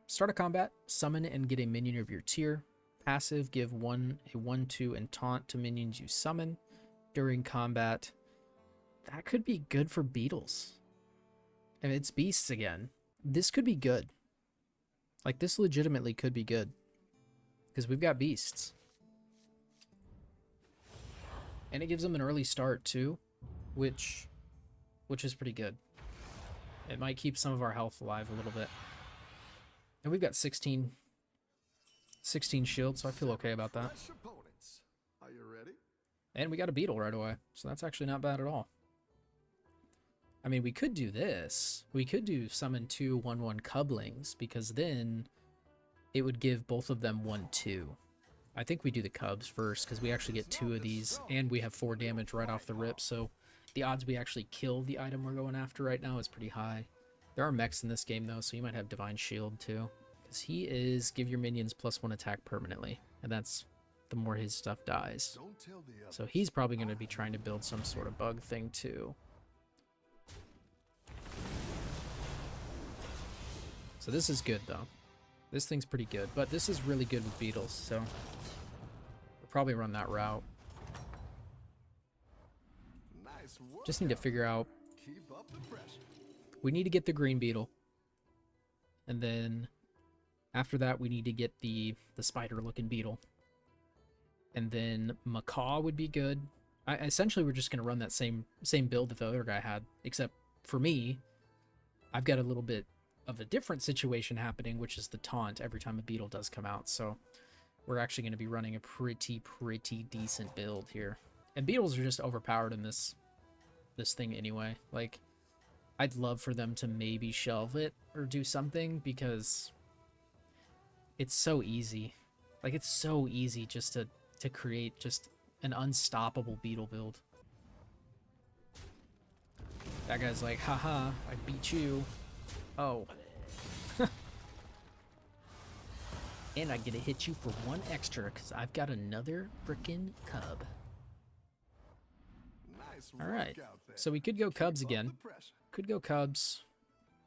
Start a combat, summon and get a minion of your tier. Passive, give a 1/2 and taunt to minions you summon during combat. That could be good for Beetles. And it's beasts again. This could be good. Like, this legitimately could be good. Because we've got beasts. And it gives them an early start, too. Which is pretty good. It might keep some of our health alive a little bit. And we've got 16 shields, so I feel okay about that. Are you ready? And we got a beetle right away, so that's actually not bad at all. I mean, we could do this. We could do summon 2 1/1 cublings, because then it would give both of them 1/2. I think we do the cubs first, because we actually get 2 of these, and we have 4 damage right off the rip, so the odds we actually kill the item we're going after right now is pretty high. There are mechs in this game, though, so you might have Divine Shield, too. Because he is give your minions +1 attack permanently, and that's the more his stuff dies. So he's probably going to be trying to build some sort of bug thing, too. So this is good, though. This thing's pretty good, but this is really good with Beetles, so we'll probably run that route. Just need to figure out... We need to get the green beetle. And then after that, we need to get the spider-looking beetle. And then macaw would be good. Essentially, we're just going to run that same build that the other guy had. Except for me, I've got a little bit of a different situation happening, which is the taunt every time a beetle does come out. So we're actually going to be running a pretty decent build here. And beetles are just overpowered in this thing anyway. Like, I'd love for them to maybe shelve it or do something, because it's so easy. Like, it's so easy just to create just an unstoppable beetle build. That guy's like, haha, I beat you. Oh. And I get to hit you for 1 extra, because I've got another frickin' cub. Alright, so we could go cubs again. Could go cubs.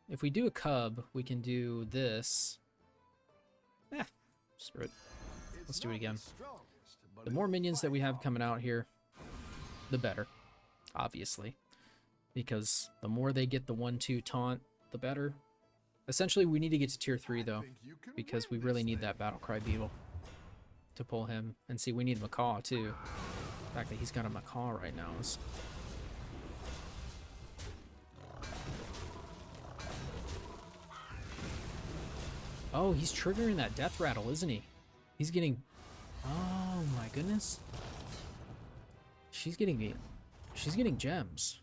If we do a cub, we can do this. Screw it. Let's do it again. The more minions that we have coming out here, the better, obviously. Because the more they get the 1/2 taunt, the better. Essentially, we need to get to tier 3, though, because we really need that Battlecry Beetle to pull him. And see, we need Macaw, too. The fact that he's got a Macaw right now is... Oh, he's triggering that death rattle, isn't he? He's getting... Oh, my goodness. She's getting gems.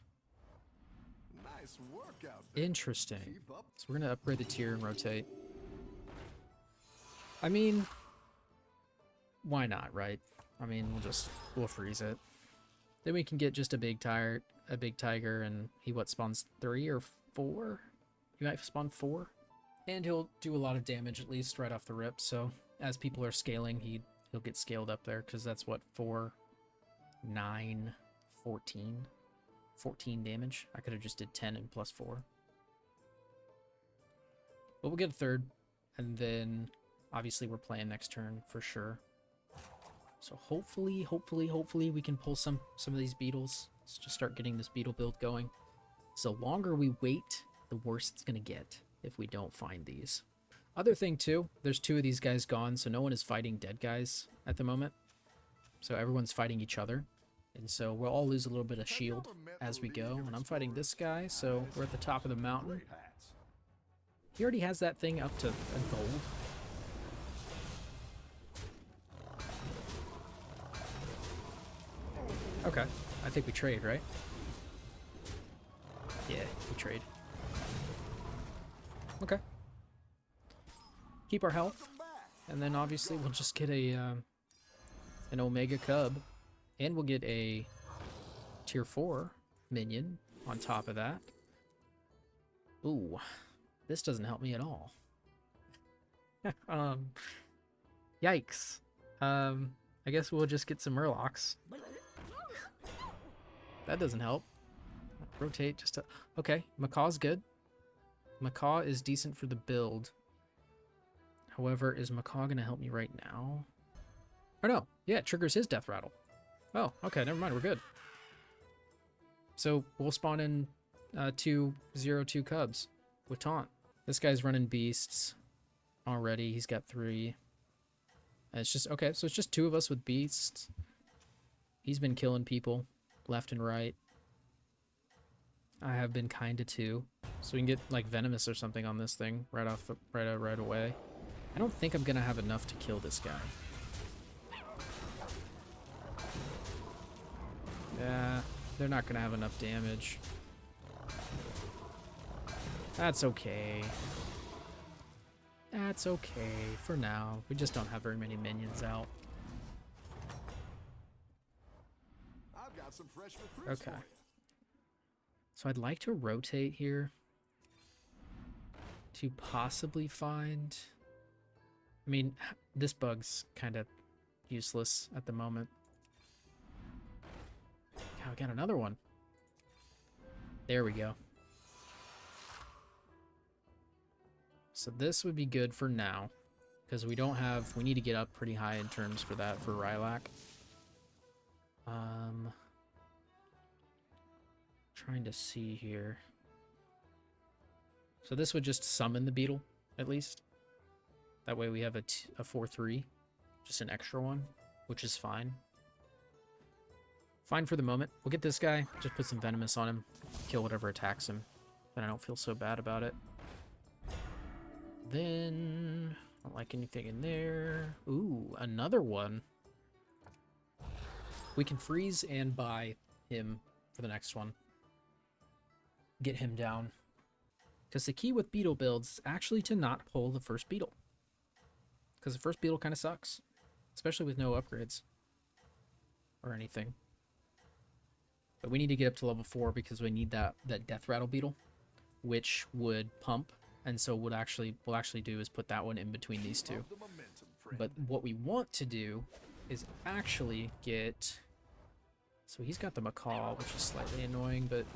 Interesting. So we're going to upgrade the tier and rotate. I mean, why not, right? I mean, we'll freeze it. Then we can get just a big tiger, and he spawns 3 or 4? He might spawn 4. And he'll do a lot of damage, at least right off the rip. So as people are scaling, he'll get scaled up there, because that's what, 4, 9, 14. 14 damage. I could have just did 10 and +4. But we'll get a 3rd, and then obviously we're playing next turn for sure. So hopefully we can pull some of these beetles. Let's just start getting this beetle build going. So the longer we wait, the worse it's gonna get if we don't find these. Other thing too, there's 2 of these guys gone, so no one is fighting dead guys at the moment. So everyone's fighting each other. And so we'll all lose a little bit of shield as we go. And I'm fighting this guy, so we're at the top of the mountain. He already has that thing up to a gold. Okay, I think we trade, right? Yeah, we trade. Okay. Keep our health, and then obviously we'll just get an Omega Cub. And we'll get a tier 4 minion on top of that. Ooh, this doesn't help me at all. Yikes. I guess we'll just get some Murlocs. That doesn't help. Rotate just to... Okay, Macaw's good. Macaw is decent for the build. However, is Macaw going to help me right now? Oh, no. Yeah, it triggers his death rattle. Oh, okay. Never mind. We're good. So we'll spawn in 202 cubs with taunt. This guy's running beasts already. He's got 3. And it's just, okay, so it's just 2 of us with beasts. He's been killing people left and right. I have been kinda too. So we can get like venomous or something on this thing right off the right away. I don't think I'm gonna have enough to kill this guy. Yeah, they're not gonna have enough damage. That's okay. That's okay for now. We just don't have very many minions out. I've got some fresh recruits Okay. for you. So I'd like to rotate here to possibly find... I mean, this bug's kind of useless at the moment. Oh, we got another one. There we go. So this would be good for now, because we don't have... We need to get up pretty high in terms for that for Rylak. Trying to see here. So this would just summon the beetle, at least. That way we have a 4-3, just an extra one, which is fine. Fine for the moment. We'll get this guy, just put some venomous on him, kill whatever attacks him. Then I don't feel so bad about it. Then, I don't like anything in there. Ooh, another one. We can freeze and buy him for the next one. Get him down. Because the key with beetle builds is actually to not pull the first beetle. Because the first beetle kind of sucks. Especially with no upgrades. Or anything. But we need to get up to level 4 because we need that death rattle beetle. Which would pump. And so what we'll actually do is put that one in between these two. But what we want to do is actually get... So he's got the macaw, which is slightly annoying, but...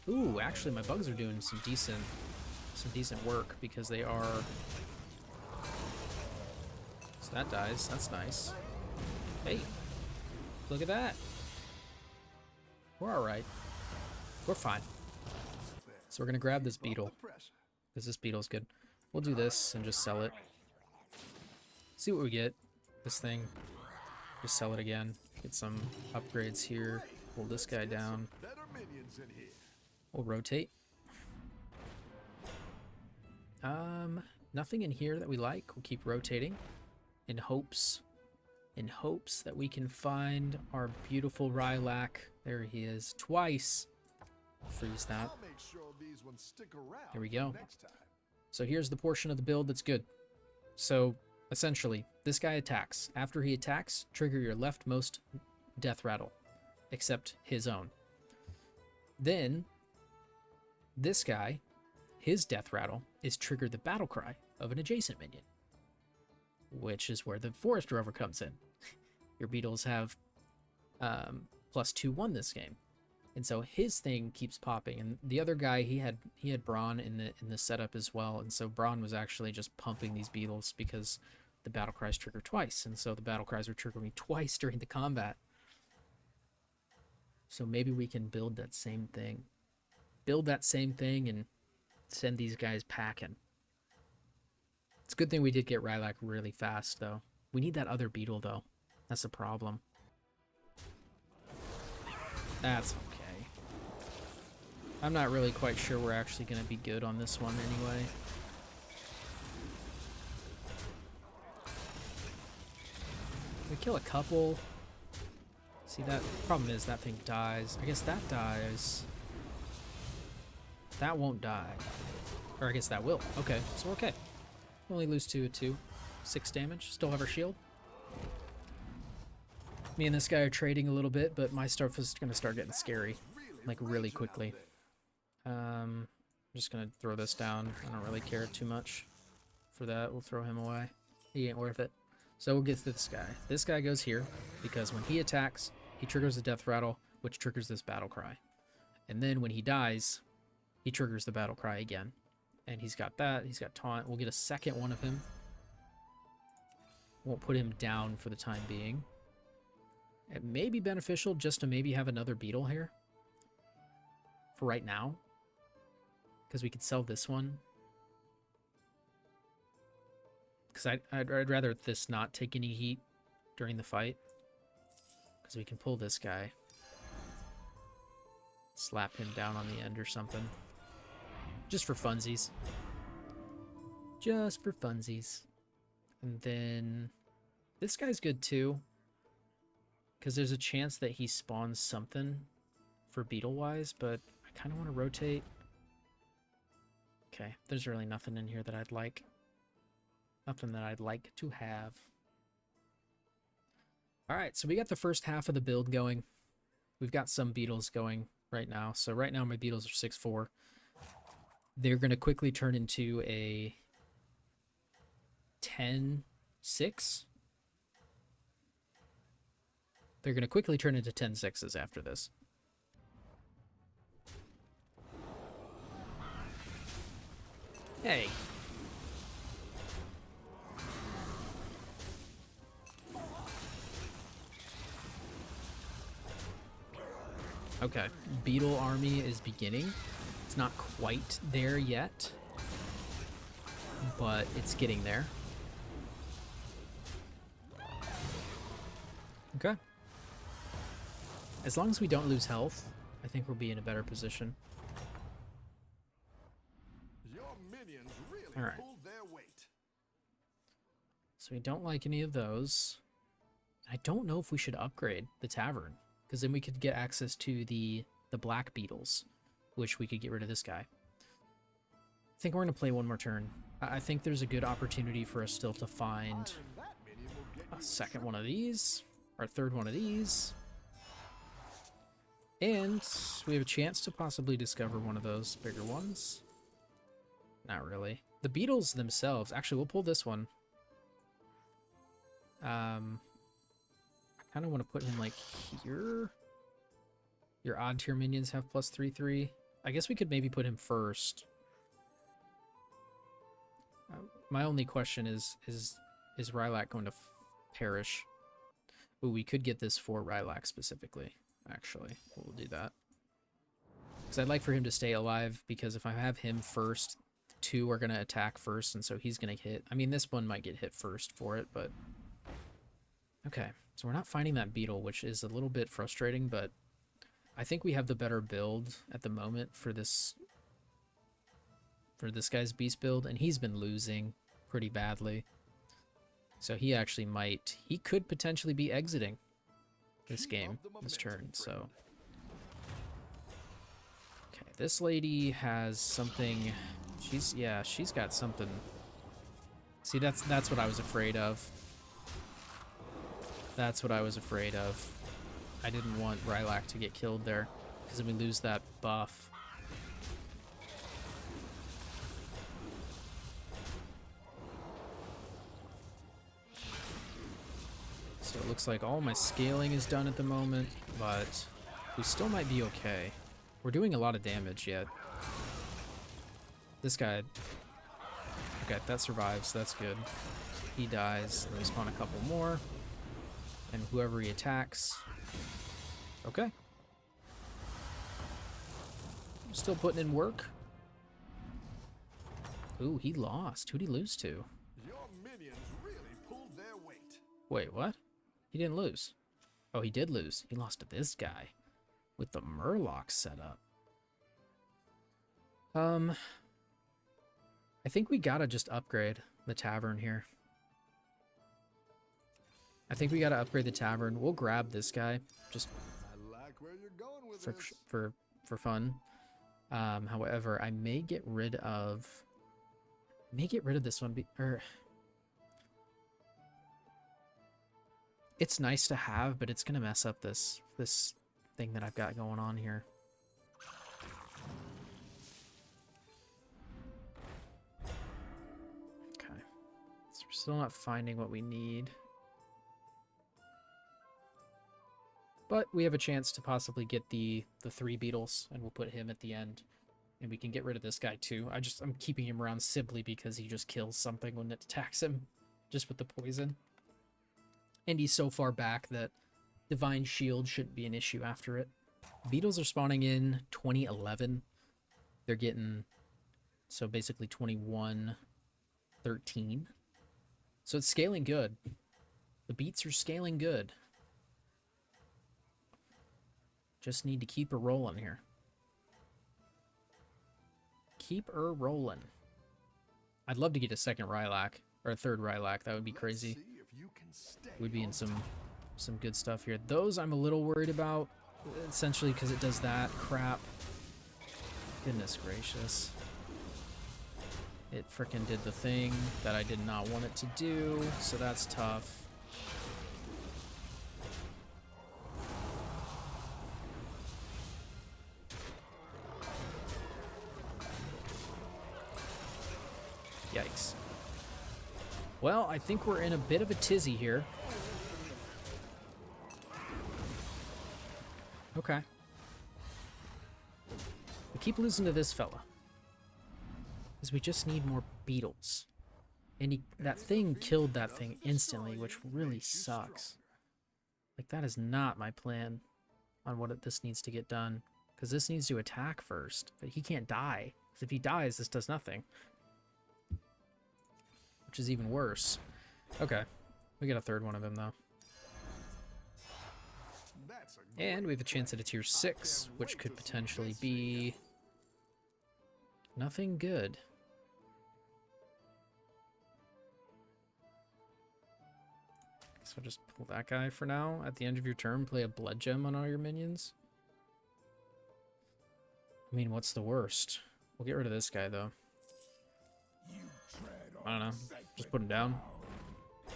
Ooh, actually my bugs are doing some decent work because they are... So that dies, that's nice. Hey, look at that. We're alright. We're fine. So we're gonna grab this beetle, because this beetle's good. We'll do this and just sell it. See what we get. This thing. Just sell it again. Get some upgrades here. Pull this guy down. We'll rotate. Nothing in here that we like. We'll keep rotating in hopes that we can find our beautiful Rylak. There he is. Twice. Freeze that. There we go. So here's the portion of the build that's good. So essentially, this guy attacks. After he attacks, trigger your leftmost death rattle, except his own. Then, this guy, his death rattle is trigger the battle cry of an adjacent minion, which is where the Forest Rover comes in. Your beetles have +2/1 this game. And so his thing keeps popping, and the other guy he had Brawn in the setup as well, and so Brawn was actually just pumping these beetles because the battle cries trigger twice, and so the battle cries were triggering twice during the combat. So maybe we can build that same thing, and send these guys packing. It's a good thing we did get Rylak really fast though. We need that other beetle though. That's a problem. That's okay. I'm not really quite sure we're actually going to be good on this one anyway. We kill a couple. See, that problem is that thing dies. I guess that dies. That won't die. Or I guess that will. Okay, so we're okay. We only lose 2 at 2. 6 damage. Still have our shield. Me and this guy are trading a little bit, but my stuff is going to start getting scary. Like, really quickly. I'm just going to throw this down. I don't really care too much for that. We'll throw him away. He ain't worth it. So we'll get to this guy. This guy goes here, because when he attacks, he triggers the death rattle, which triggers this battle cry. And then when he dies, he triggers the battle cry again. And he's got that. He's got taunt. We'll get a second one of him. Won't put him down for the time being. It may be beneficial just to maybe have another beetle here. For right now. Because we could sell this one. Because I'd rather this not take any heat during the fight. Because we can pull this guy. Slap him down on the end or something. Just for funsies. Just for funsies. And then this guy's good too. Because there's a chance that he spawns something for beetle-wise, but I kind of want to rotate. Okay, there's really nothing in here that I'd like. Nothing that I'd like to have. Alright, so we got the first half of the build going. We've got some beetles going right now. So right now my beetles are 6-4. They're going to quickly turn into a 10-6. They're going to quickly turn into 10-6s after this. Hey. Okay, Beetle army is beginning. It's not quite there yet, but it's getting there. Okay. As long as we don't lose health, I think we'll be in a better position. Your minions really All right. pulled their weight. So we don't like any of those. I don't know if we should upgrade the tavern, because then we could get access to the black beetles, which we could get rid of this guy. I think we're going to play one more turn. I think there's a good opportunity for us still to find That minion will get a you second one of these, or a third one of these. And we have a chance to possibly discover one of those bigger ones. Not really. The beetles themselves, actually, we'll pull this one. I kind of want to put him like here. Your odd tier minions have plus 3/3. I guess we could maybe put him first. My only question is Rylak going to perish? Ooh, we could get this for Rylak specifically, actually. We'll do that. Because I'd like for him to stay alive, because if I have him first, two are going to attack first, and so he's going to hit. I mean, this one might get hit first for it, but... Okay, so we're not finding that beetle, which is a little bit frustrating, but I think we have the better build at the moment for this guy's beast build, and he's been losing pretty badly. So he actually might, he could potentially be exiting this game, this turn, so. Okay, this lady has something, she's got something. See, that's what I was afraid of. That's what I was afraid of. I didn't want Rylak to get killed there, because then we lose that buff. So it looks like all my scaling is done at the moment, but we still might be okay. We're doing a lot of damage yet. This guy... Okay, that survives, that's good. He dies, and we spawn a couple more. And whoever he attacks... Okay. Still putting in work. Ooh, he lost. Who'd he lose to? Your minions really pulled their weight. Wait, what? He didn't lose. Oh, he did lose. He lost to this guy with the Murloc setup. I think we gotta just upgrade the tavern here. I think we gotta upgrade the tavern. We'll grab this guy just I like where you're going with this. for fun. However, I may get rid of this one. It's nice to have, but it's gonna mess up this thing that I've got going on here. Okay, so we're still not finding what we need, but we have a chance to possibly get the 3 beetles, and we'll put him at the end. And we can get rid of this guy too. I'm keeping him around simply because he just kills something when it attacks him, just with the poison. And he's so far back that Divine Shield shouldn't be an issue after it. Beetles are spawning in 2011. They're getting, so basically 2113. So it's scaling good. The beats are scaling good. Just need to keep her rolling here. Keep her rolling. I'd love to get a second Rylak, or a third Rylak. That would be crazy. We'd be in some good stuff here. Those I'm a little worried about, essentially because it does that crap. Goodness gracious. It frickin' did the thing that I did not want it to do, so that's tough. Yikes. Well, I think we're in a bit of a tizzy here. Okay. We keep losing to this fella. Because we just need more beetles. And that thing killed that thing instantly, which really sucks. Like, that is not my plan on what this needs to get done. Because this needs to attack first. But he can't die. Because if he dies, this does nothing. Which is even worse. Okay. We got a third one of them, though. And we have a chance at a tier 6, which could potentially be nothing good. Guess we'll just pull that guy for now. At the end of your turn, play a blood gem on all your minions. I mean, what's the worst? We'll get rid of this guy, though. I don't know. Just put him down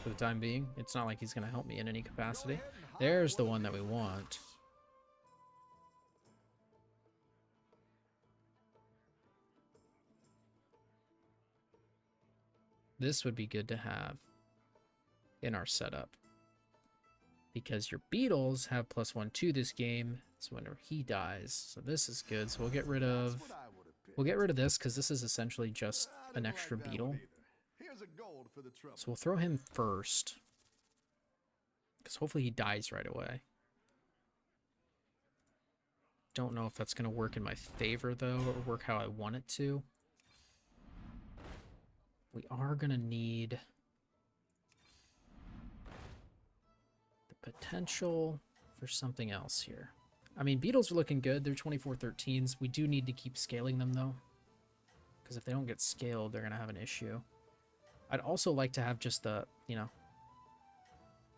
for the time being. It's not like he's going to help me in any capacity. There's the one that we want. This would be good to have in our setup. Because your Beetles have +1/2 this game, so whenever he dies. So this is good. So we'll get rid of this because this is essentially just an extra Beetle. So we'll throw him first. Because hopefully he dies right away. Don't know if that's going to work in my favor, though, or work how I want it to. We are going to need the potential for something else here. I mean, Beetles are looking good. They're 2413s. We do need to keep scaling them, though. Because if they don't get scaled, they're going to have an issue. I'd also like to have just the, you know,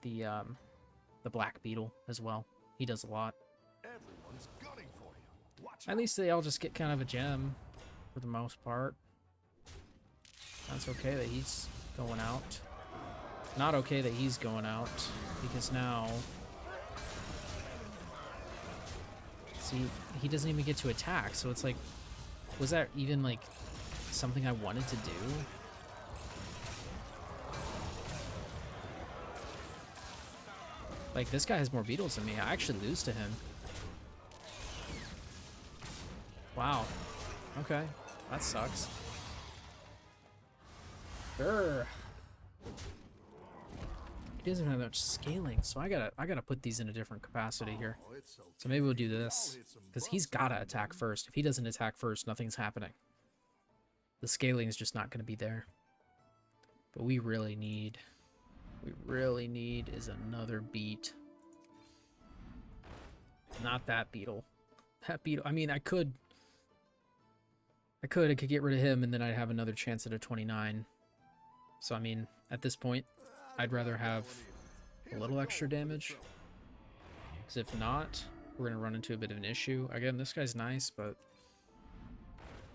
the black beetle as well. He does a lot. At least they all just get kind of a gem for the most part. That's okay that he's going out. Not okay that he's going out because now, see, he doesn't even get to attack. So it's like, was that even like something I wanted to do? Like, this guy has more beetles than me. I actually lose to him. Wow. Okay. That sucks. Urgh. He doesn't have much scaling, so I gotta put these in a different capacity here. So maybe we'll do this. Because he's gotta attack first. If he doesn't attack first, nothing's happening. The scaling is just not gonna be there. But we really need is another beat. Not that beetle. That beetle, I mean, I could get rid of him and then I'd have another chance at a 29. So, I mean, at this point, I'd rather have a little extra damage. Because if not, we're going to run into a bit of an issue. Again, this guy's nice, but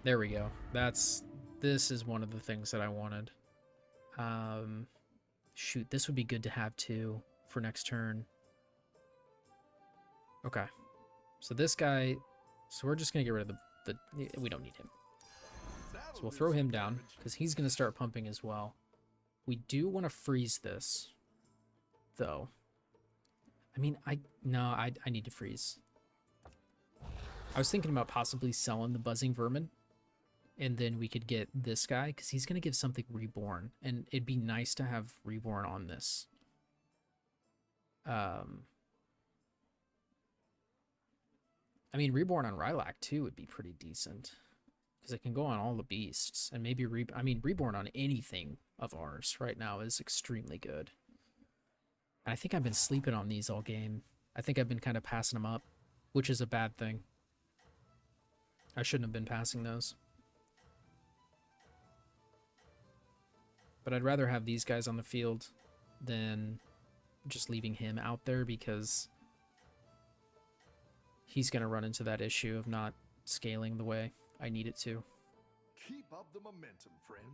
there we go. This is one of the things that I wanted. Shoot, this would be good to have too for next turn. Okay. So this guy, so we're just going to get rid of we don't need him. So we'll throw him down because he's going to start pumping as well. We do want to freeze this, though. I mean, I need to freeze. I was thinking about possibly selling the buzzing vermin And then we could get this guy, because he's going to give something reborn. And it'd be nice to have reborn on this. I mean, reborn on Rylak, too, would be pretty decent. Because it can go on all the beasts. And maybe, reborn on anything of ours right now is extremely good. And I think I've been sleeping on these all game. I think I've been kind of passing them up, which is a bad thing. I shouldn't have been passing those. But I'd rather have these guys on the field than just leaving him out there, because he's going to run into that issue of not scaling the way I need it to. Keep up the momentum, friend.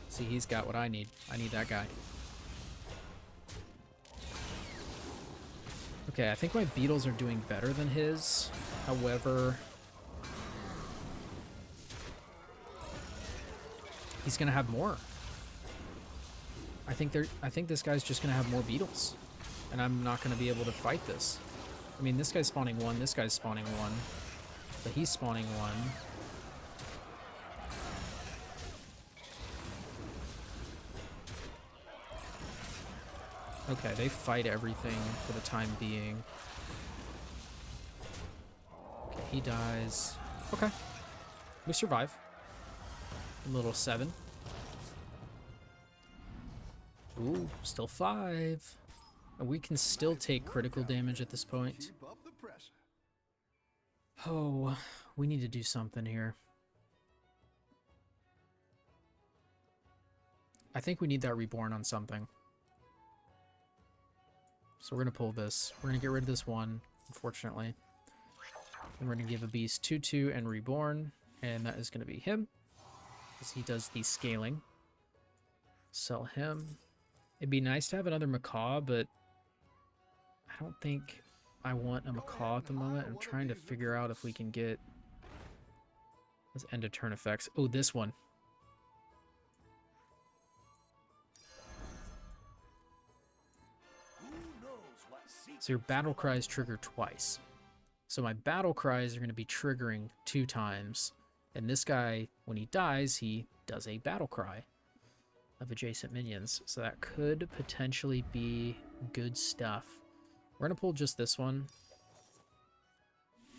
See, he's got what I need. I need that guy. Okay, I think my Beetles are doing better than his. However, he's gonna have more. I think this guy's just gonna have more Beetles, and I'm not gonna be able to fight this. I mean, this guy's spawning one, this guy's spawning one, but he's spawning one. Okay, they fight everything for the time being. Okay, he dies. Okay. We survive. A little 7. Ooh, still 5. And we can still take critical damage at this point. Keep up the pressure. Oh, we need to do something here. I think we need that reborn on something. So we're going to pull this. We're going to get rid of this one, unfortunately. And we're going to give a beast 2/2 and reborn. And that is going to be him, because he does the scaling. Sell him. It'd be nice to have another macaw, but I don't think I want a macaw at the moment. I'm trying to figure out if we can get those end of turn effects. Oh, this one. So your battle cries trigger twice. So my battle cries are going to be triggering 2 times. And this guy, when he dies, he does a battle cry of adjacent minions. So that could potentially be good stuff. We're going to pull just this one.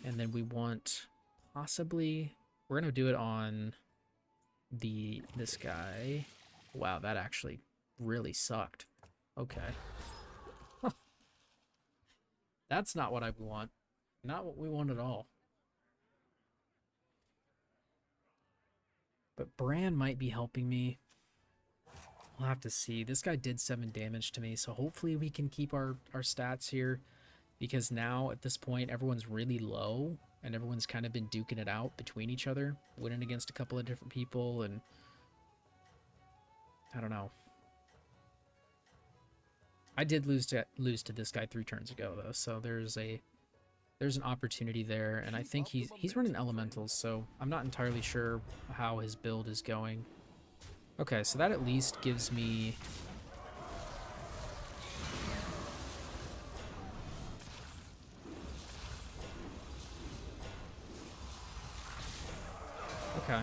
And then we want possibly... We're going to do it on this guy. Wow, that actually really sucked. Okay. That's not what I want. Not what we want at all. But Bran might be helping me. We'll have to see. This guy did 7 damage to me, so hopefully we can keep our stats here. Because now, at this point, everyone's really low, and everyone's kind of been duking it out between each other. Winning against a couple of different people, and... I don't know. I did lose to this guy 3 turns ago, though, so there's an opportunity there, and I think he's running elementals, so I'm not entirely sure how his build is going. Okay, so that at least gives me... Okay.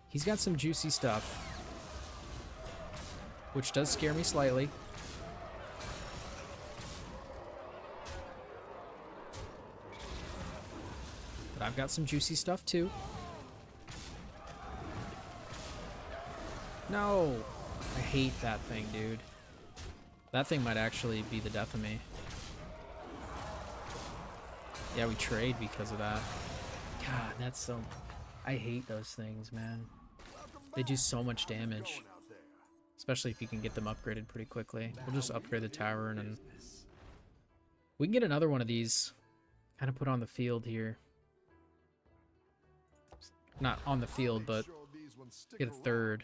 He's got some juicy stuff, which does scare me slightly. But I've got some juicy stuff too. No! I hate that thing, dude. That thing might actually be the death of me. Yeah, we trade because of that. God, that's so... I hate those things, man. They do so much damage. Especially if you can get them upgraded pretty quickly. We'll just upgrade the tower and then... We can get another one of these. Kind of put on the field here. Not on the field, but get a third.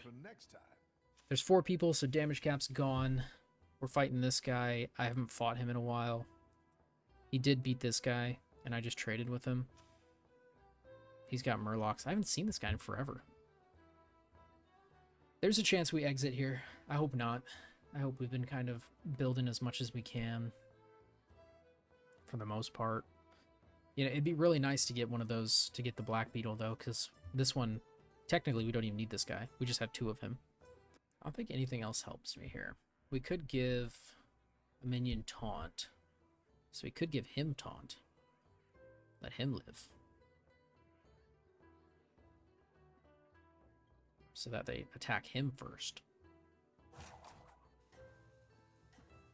There's 4 people, so damage cap's gone. We're fighting this guy. I haven't fought him in a while. He did beat this guy, and I just traded with him. He's got Murlocs. I haven't seen this guy in forever. There's a chance we exit here. I hope not. I hope we've been kind of building as much as we can for the most part. You know, it'd be really nice to get one of those, to get the Black Beetle, though, because this one, technically, we don't even need this guy. We just have 2 of him. I don't think anything else helps me here. We could give a minion Taunt. So we could give him Taunt. Let him live. So that they attack him first.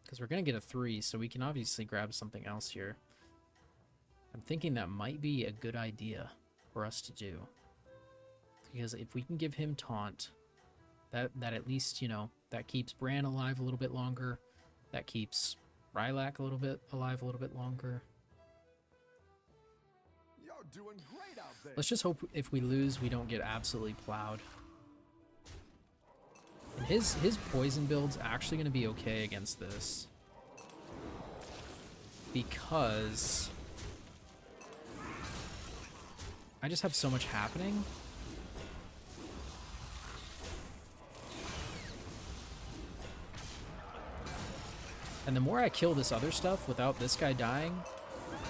Because we're going to get a 3, so we can obviously grab something else here. I'm thinking that might be a good idea for us to do. Because if we can give him Taunt, that at least, you know, that keeps Bran alive a little bit longer. That keeps Rylak a little bit alive a little bit longer. You're doing great out there. Let's just hope if we lose, we don't get absolutely plowed. And his poison build's actually going to be okay against this. Because I just have so much happening. And the more I kill this other stuff without this guy dying,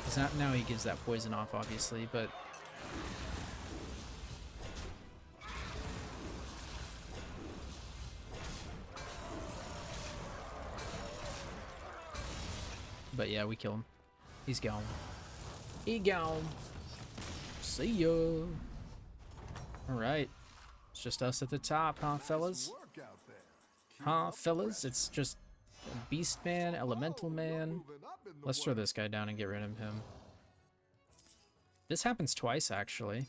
because now he gives that poison off, obviously, but... But yeah, we kill him. He's gone. He gone. See ya. Alright. It's just us at the top, huh, fellas? Work out there. Keep Huh, up the fellas? pressure. It's just Beast Man, Elemental Man. Moving up in the Let's throw world. this guy down and get rid of him. This happens twice, actually.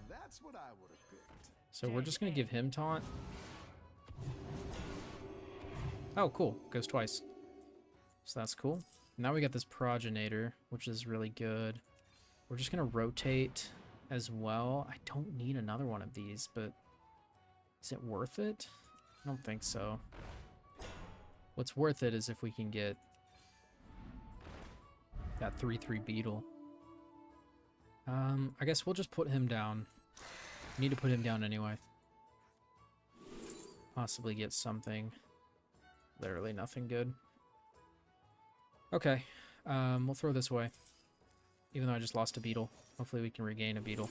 That's what I would have picked. So we're just going to give him Taunt. Oh, cool. Goes twice. So that's cool. Now we got this Progenitor, which is really good. We're just going to rotate as well. I don't need another one of these, but is it worth it? I don't think so. What's worth it is if we can get that 3/3 Beetle. I guess we'll just put him down. Need to put him down anyway. Possibly get something. Literally nothing good. Okay, we'll throw this away. Even though I just lost a Beetle. Hopefully we can regain a Beetle.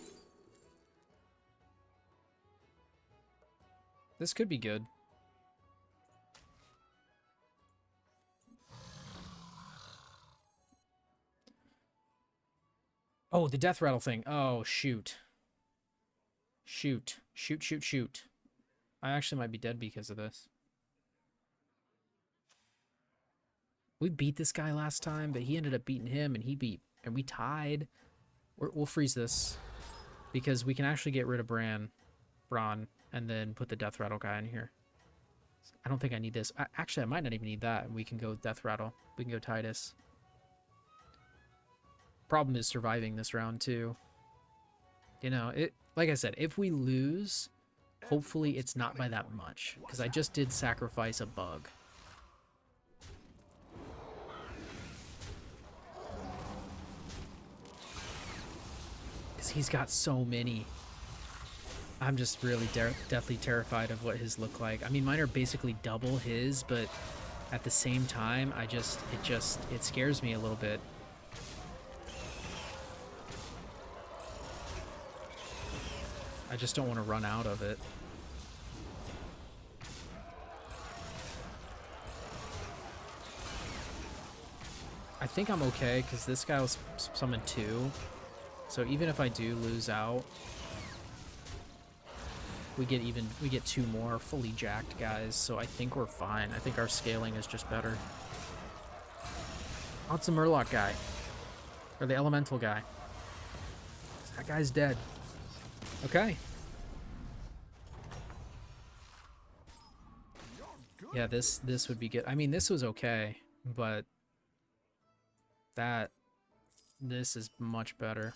This could be good. Oh, the death rattle thing. Oh, shoot. Shoot. Shoot, shoot, shoot. I actually might be dead because of this. We beat this guy last time, but he ended up beating him, and we tied. We'll freeze this because we can actually get rid of Bran, and then put the death rattle guy in here. I don't think I need this. Actually, I might not even need that. We can go death rattle. We can go Titus. Problem is surviving this round too. You know, like I said, if we lose, hopefully it's not by that much, because I just did sacrifice a bug. Because he's got so many. I'm just really deathly terrified of what his look like. I mean, mine are basically double his, but at the same time, it scares me a little bit. I just don't want to run out of it. I think I'm okay, because this guy was summoned 2. So even if I do lose out, we get 2 more fully jacked guys, so I think we're fine. I think our scaling is just better. Oh, it's the Murloc guy. Or the Elemental guy. That guy's dead. Okay. Yeah, this would be good. I mean, this was okay, but this is much better.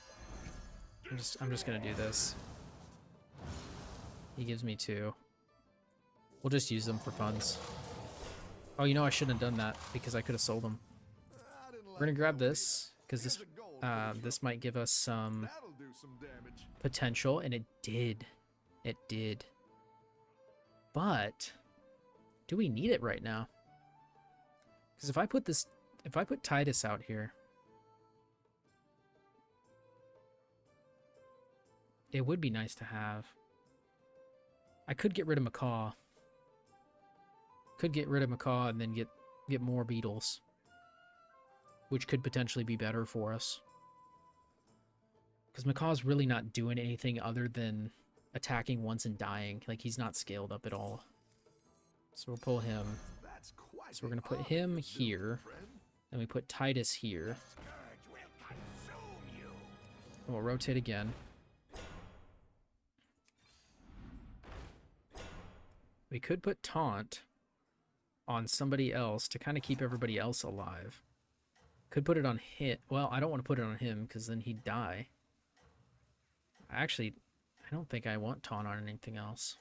I'm just gonna do this. He gives me 2. We'll just use them for funds. Oh, you know, I shouldn't have done that because I could have sold them. We're gonna grab this because this might give us some That'll do some damage. potential, and it did. It did. But Do we need it right now? Because if I put Titus out here, it would be nice to have. I could get rid of Macaw. Could get rid of Macaw and then get more Beetles, which could potentially be better for us. Because Macaw's really not doing anything other than attacking once and dying. Like, he's not scaled up at all. So we'll pull him. So we're going to put him here. And we put Titus here. And we'll rotate again. We could put Taunt on somebody else to kind of keep everybody else alive. Could put it on him. Well, I don't want to put it on him because then he'd die. Actually, I don't think I want Taunt on anything else.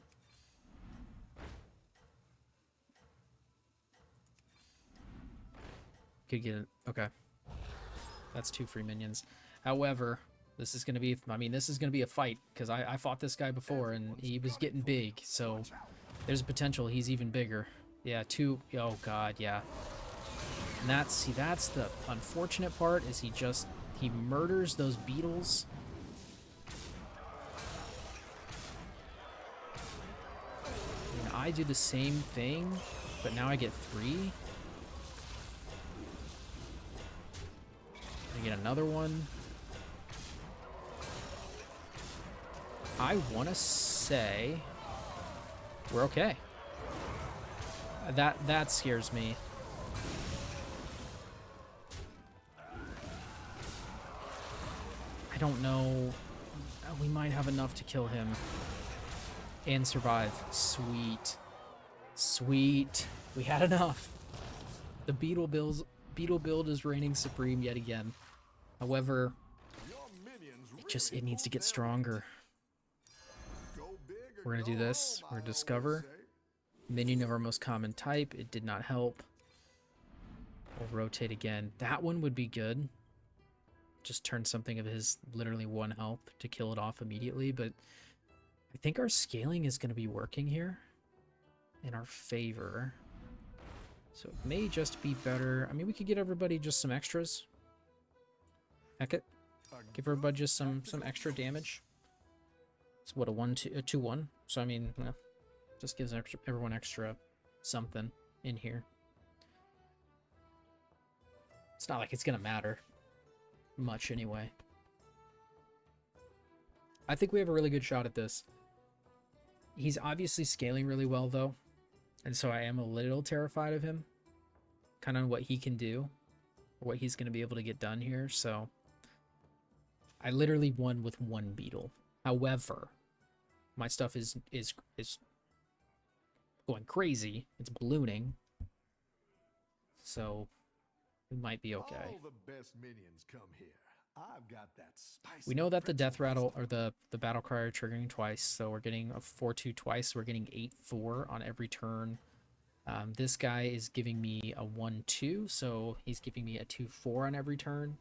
Could get it. Okay. That's 2 free minions. However, this is going to be, I mean, this is going to be a fight because I fought this guy before and he was getting big. So there's a potential he's even bigger. Yeah, 2. Oh, God, yeah. And that's the unfortunate part is he murders those Beetles. And I do the same thing, but now I get 3. I get another one. I want to say we're okay. That scares me. I don't know. We might have enough to kill him and survive. Sweet. Sweet. We had enough. The Beetle build is reigning supreme yet again. However, it needs to get stronger. We're going to do this. We're going to discover. Minion of our most common type. It did not help. We'll rotate again. That one would be good. Just turn something of his literally 1 health to kill it off immediately. But I think our scaling is going to be working here in our favor. So it may just be better. I mean, we could get everybody just some extras. Heck it. Give everybody just some extra damage. It's what, a 2-1. So I mean, well, just gives everyone extra something in here. It's not like it's gonna matter much anyway. I think we have a really good shot at this. He's obviously scaling really well though, and so I am a little terrified of him, kind of what he can do or what he's gonna be able to get done here. So I literally won with 1 Beetle. However, my stuff is going crazy. It's ballooning. So we might be okay. All the best minions come here. I've got that spicy. We know that the death rattle or the battle cry are triggering twice, so we're getting a 4-2 twice. We're getting 8-4 on every turn. This guy is giving me a 1-2, so he's giving me a 2-4 on every turn.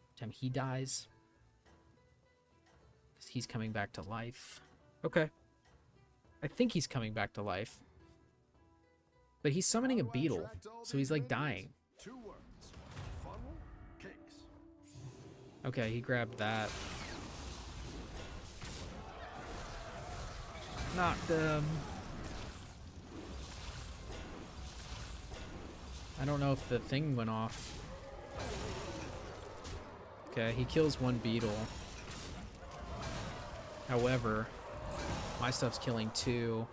Every time he dies, he's coming back to life. Okay. I think he's coming back to life. But he's summoning a beetle, so he's like dying. 2 words. Funnel cakes. Okay, he grabbed that. Knocked him. I don't know if the thing went off. Okay, he kills 1 beetle. However, my stuff's killing 2,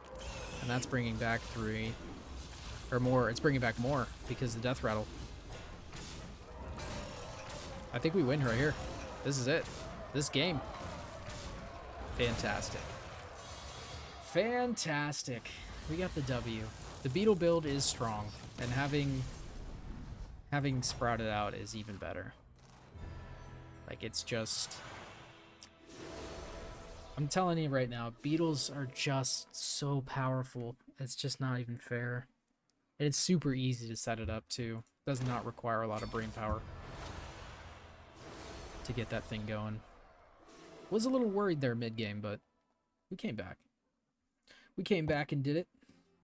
and that's bringing back 3. Or more. It's bringing back more because of the death rattle. I think we win right here. This is it. This game. Fantastic. Fantastic. We got the W. The beetle build is strong, and having sprouted out is even better. Like, it's just... I'm telling you right now, beetles are just so powerful. It's just not even fair. And it's super easy to set it up, too. Does not require a lot of brain power to get that thing going. Was a little worried there mid-game, but we came back. We came back and did it.